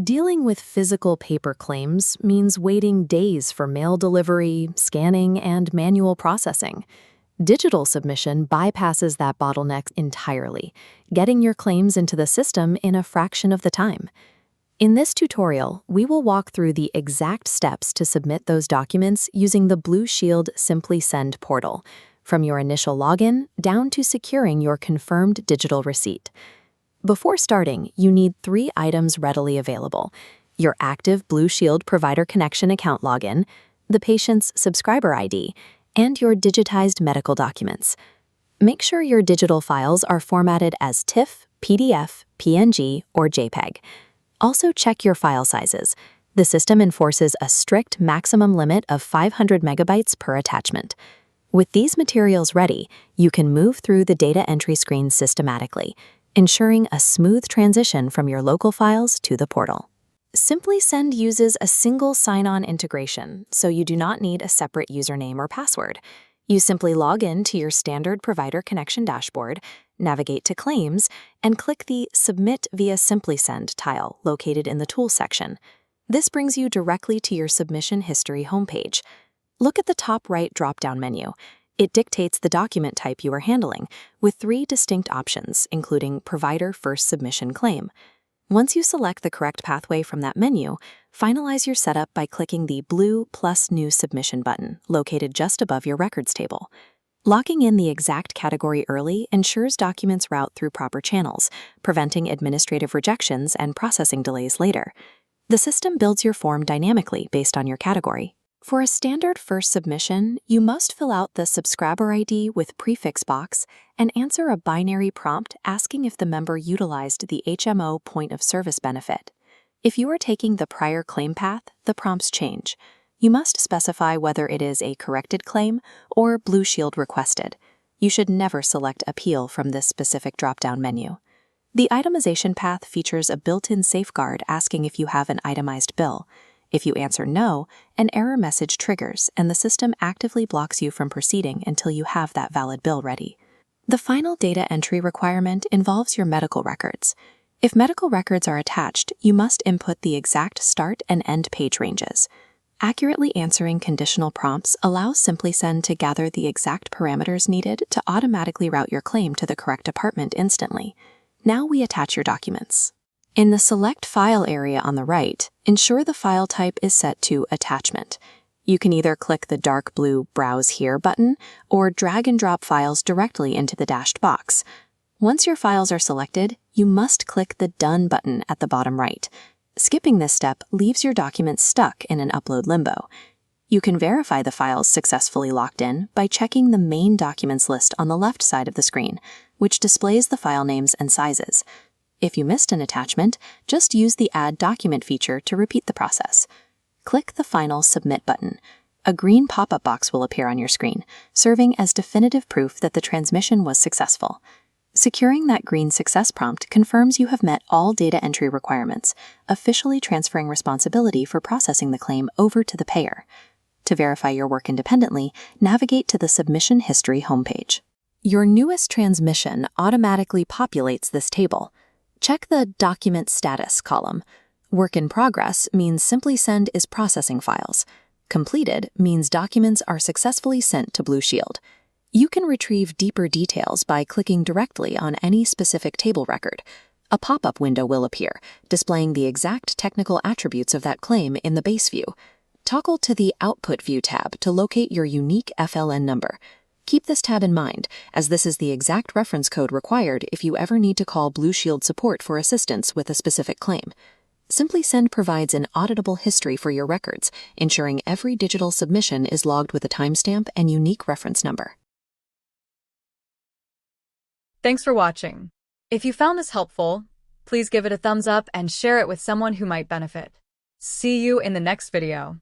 Dealing with physical paper claims means waiting days for mail delivery, scanning, and manual processing. Digital submission bypasses that bottleneck entirely, getting your claims into the system in a fraction of the time. In this tutorial, we will walk through the exact steps to submit those documents using the Blue Shield SympliSend portal, from your initial login down to securing your confirmed digital receipt. Before starting, you need 3 items readily available: your active Blue Shield Provider Connection account login, the patient's subscriber ID, and your digitized medical documents. Make sure your digital files are formatted as TIFF, PDF, PNG, or JPEG. Also check your file sizes. The system enforces a strict maximum limit of 500 megabytes per attachment. With these materials ready, you can move through the data entry screen systematically, ensuring a smooth transition from your local files to the portal. SympliSend uses a single sign-on integration, so you do not need a separate username or password. You simply log in to your standard provider connection dashboard, navigate to Claims, and click the Submit via SympliSend tile located in the Tools section. This brings you directly to your submission history homepage. Look at the top right drop-down menu. It dictates the document type you are handling, with 3 distinct options, including Provider First Submission Claim. Once you select the correct pathway from that menu, finalize your setup by clicking the blue plus New Submission button, located just above your records table. Locking in the exact category early ensures documents route through proper channels, preventing administrative rejections and processing delays later. The system builds your form dynamically based on your category. For a standard first submission, you must fill out the subscriber ID with prefix box and answer a binary prompt asking if the member utilized the HMO point of service benefit. If you are taking the prior claim path, the prompts change. You must specify whether it is a corrected claim or Blue Shield requested. You should never select Appeal from this specific drop-down menu. The itemization path features a built-in safeguard asking if you have an itemized bill. If you answer no, an error message triggers and the system actively blocks you from proceeding until you have that valid bill ready. The final data entry requirement involves your medical records. If medical records are attached, you must input the exact start and end page ranges. Accurately answering conditional prompts allows SympliSend to gather the exact parameters needed to automatically route your claim to the correct department instantly. Now we attach your documents. In the Select File area on the right, ensure the file type is set to Attachment. You can either click the dark blue Browse Here button or drag and drop files directly into the dashed box. Once your files are selected, you must click the Done button at the bottom right. Skipping this step leaves your document stuck in an upload limbo. You can verify the files successfully locked in by checking the Main Documents list on the left side of the screen, which displays the file names and sizes. If you missed an attachment, just use the Add Document feature to repeat the process. Click the final Submit button. A green pop-up box will appear on your screen, serving as definitive proof that the transmission was successful. Securing that green success prompt confirms you have met all data entry requirements, officially transferring responsibility for processing the claim over to the payer. To verify your work independently, navigate to the Submission History homepage. Your newest transmission automatically populates this table. Check the Document Status column. Work in Progress means SympliSend is processing files. Completed means documents are successfully sent to Blue Shield. You can retrieve deeper details by clicking directly on any specific table record. A pop-up window will appear, displaying the exact technical attributes of that claim in the base view. Toggle to the Output View tab to locate your unique FLN number. Keep this tab in mind, as this is the exact reference code required if you ever need to call Blue Shield support for assistance with a specific claim. SympliSend provides an auditable history for your records, ensuring every digital submission is logged with a timestamp and unique reference number. Thanks for watching. If you found this helpful, please give it a thumbs up and share it with someone who might benefit. See you in the next video.